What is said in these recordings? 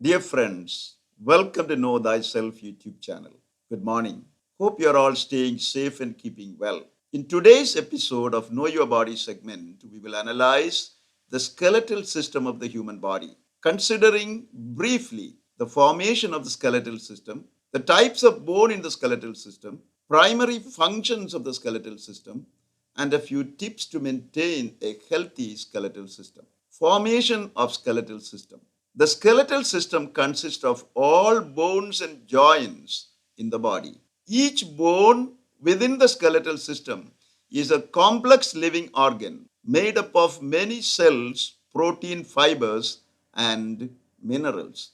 Dear friends, welcome to Know Thyself YouTube channel. Good morning. Hope you're all staying safe and keeping well. In today's episode of Know Your Body segment, we will analyze the skeletal system of the human body, considering briefly the formation of the skeletal system, the types of bone in the skeletal system, primary functions of the skeletal system, and a few tips to maintain a healthy skeletal system. Formation of skeletal system. The skeletal system consists of all bones and joints in the body. Each bone within the skeletal system is a complex living organ made up of many cells, protein fibers, and minerals.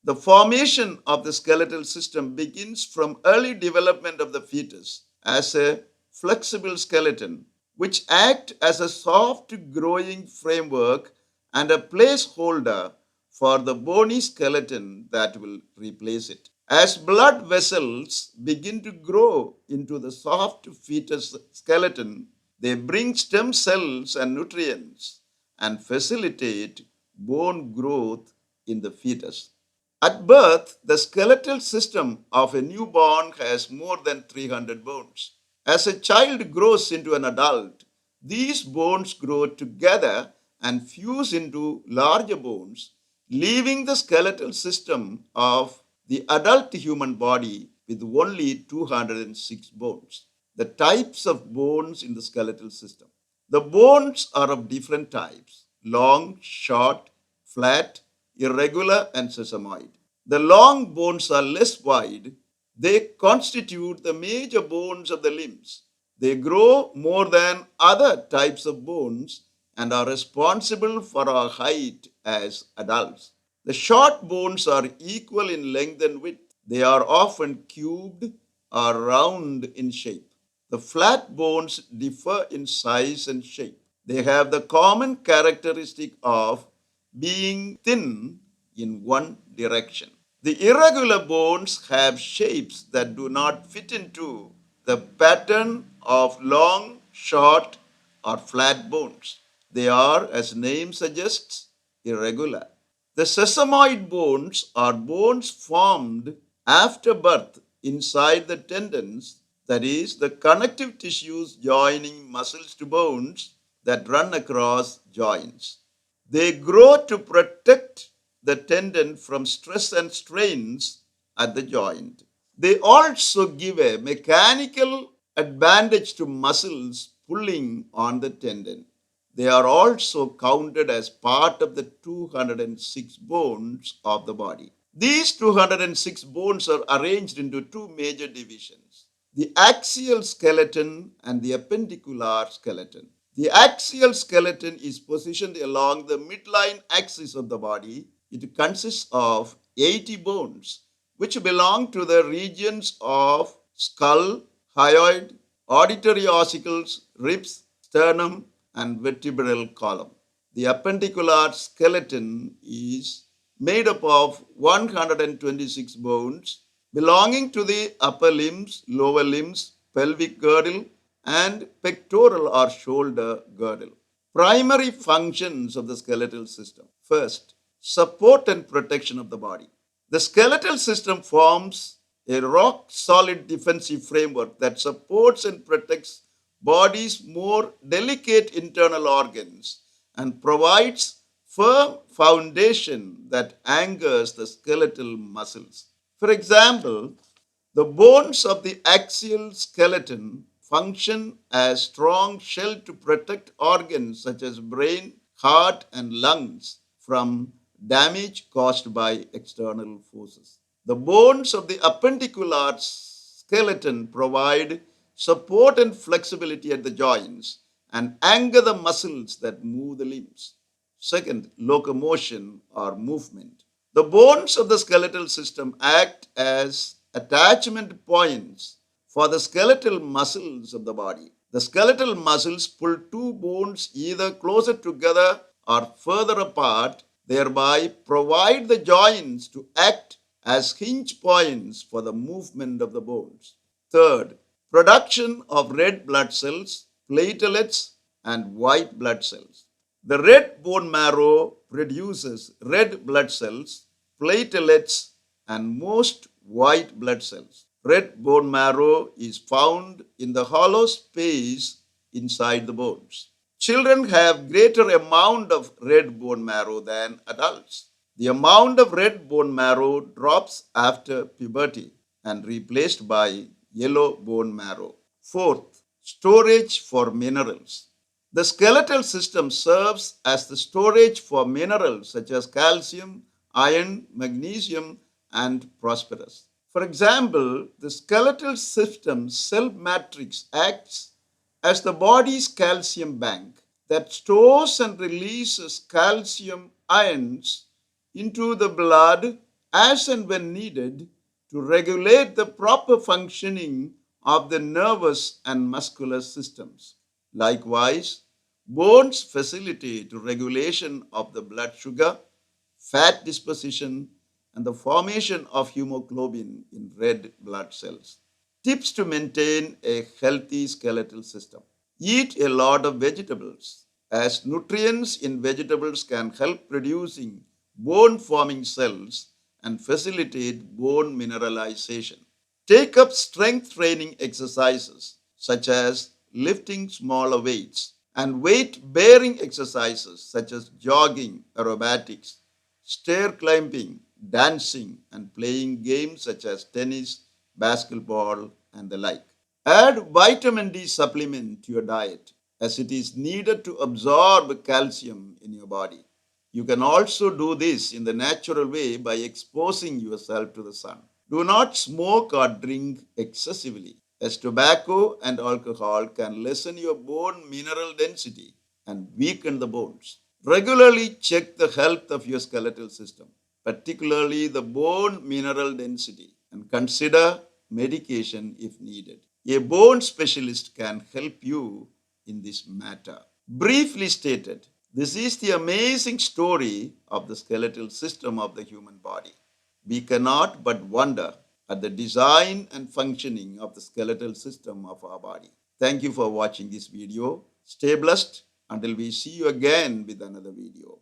The formation of the skeletal system begins from early development of the fetus as a flexible skeleton, which acts as a soft growing framework and a placeholder for the bony skeleton that will replace it. As blood vessels begin to grow into the soft fetus skeleton, they bring stem cells and nutrients and facilitate bone growth in the fetus. At birth, the skeletal system of a newborn has more than 300 bones. As a child grows into an adult, these bones grow together and fuse into larger bones, leaving the skeletal system of the adult human body with only 206 bones. The types of bones in the skeletal system. The bones are of different types: long, short, flat, irregular, and sesamoid. The long bones are less wide. They constitute the major bones of the limbs. They grow more than other types of bones and are responsible for our height as adults. The short bones are equal in length and width. They are often cubed or round in shape. The flat bones differ in size and shape. They have the common characteristic of being thin in one direction. The irregular bones have shapes that do not fit into the pattern of long, short, or flat bones. They are, as name suggests, irregular. The sesamoid bones are bones formed after birth inside the tendons, that is, the connective tissues joining muscles to bones that run across joints. They grow to protect the tendon from stress and strains at the joint. They also give a mechanical advantage to muscles pulling on the tendon. They are also counted as part of the 206 bones of the body. These 206 bones are arranged into two major divisions: the axial skeleton and the appendicular skeleton. The axial skeleton is positioned along the midline axis of the body. It consists of 80 bones, which belong to the regions of skull, hyoid, auditory ossicles, ribs, sternum, and vertebral column. The appendicular skeleton is made up of 126 bones belonging to the upper limbs, lower limbs, pelvic girdle, and pectoral or shoulder girdle. Primary functions of the skeletal system. First, support and protection of the body. The skeletal system forms a rock solid defensive framework that supports and protects body's more delicate internal organs and provides firm foundation that anchors the skeletal muscles. For example, the bones of the axial skeleton function as strong shell to protect organs such as brain, heart, and lungs from damage caused by external forces. The bones of the appendicular skeleton provide support and flexibility at the joints and anchor the muscles that move the limbs. Second, locomotion or movement. The bones of the skeletal system act as attachment points for the skeletal muscles of the body. The skeletal muscles pull two bones either closer together or further apart, thereby provide the joints to act as hinge points for the movement of the bones. Third, production of red blood cells, platelets, and white blood cells. The red bone marrow produces red blood cells platelets, and most white blood cells. Red bone marrow is found in the hollow space inside the bones. Children have greater amount of red bone marrow than adults. The amount of red bone marrow drops after puberty and replaced by yellow bone marrow. Fourth, storage for minerals. The skeletal system serves as the storage for minerals such as calcium, iron, magnesium, and phosphorus. For example, the skeletal system cell matrix acts as the body's calcium bank that stores and releases calcium ions into the blood as and when needed to regulate the proper functioning of the nervous and muscular systems. Likewise, bones facilitate regulation of the blood sugar, fat disposition, and the formation of hemoglobin in red blood cells. Tips to maintain a healthy skeletal system. Eat a lot of vegetables, as nutrients in vegetables can help producing bone forming cells and facilitate bone mineralization. Take up strength training exercises such as lifting smaller weights and weight bearing exercises such as jogging, aerobatics, stair climbing, dancing, and playing games such as tennis, basketball, and the like. Add vitamin D supplement to your diet as it is needed to absorb calcium in your body. You can also do this in the natural way by exposing yourself to the sun. Do not smoke or drink excessively, as tobacco and alcohol can lessen your bone mineral density and weaken the bones. Regularly check the health of your skeletal system, particularly the bone mineral density, and consider medication if needed. A bone specialist can help you in this matter. Briefly stated, this is the amazing story of the skeletal system of the human body. We cannot but wonder at the design and functioning of the skeletal system of our body. Thank you for watching this video. Stay blessed until we see you again with another video.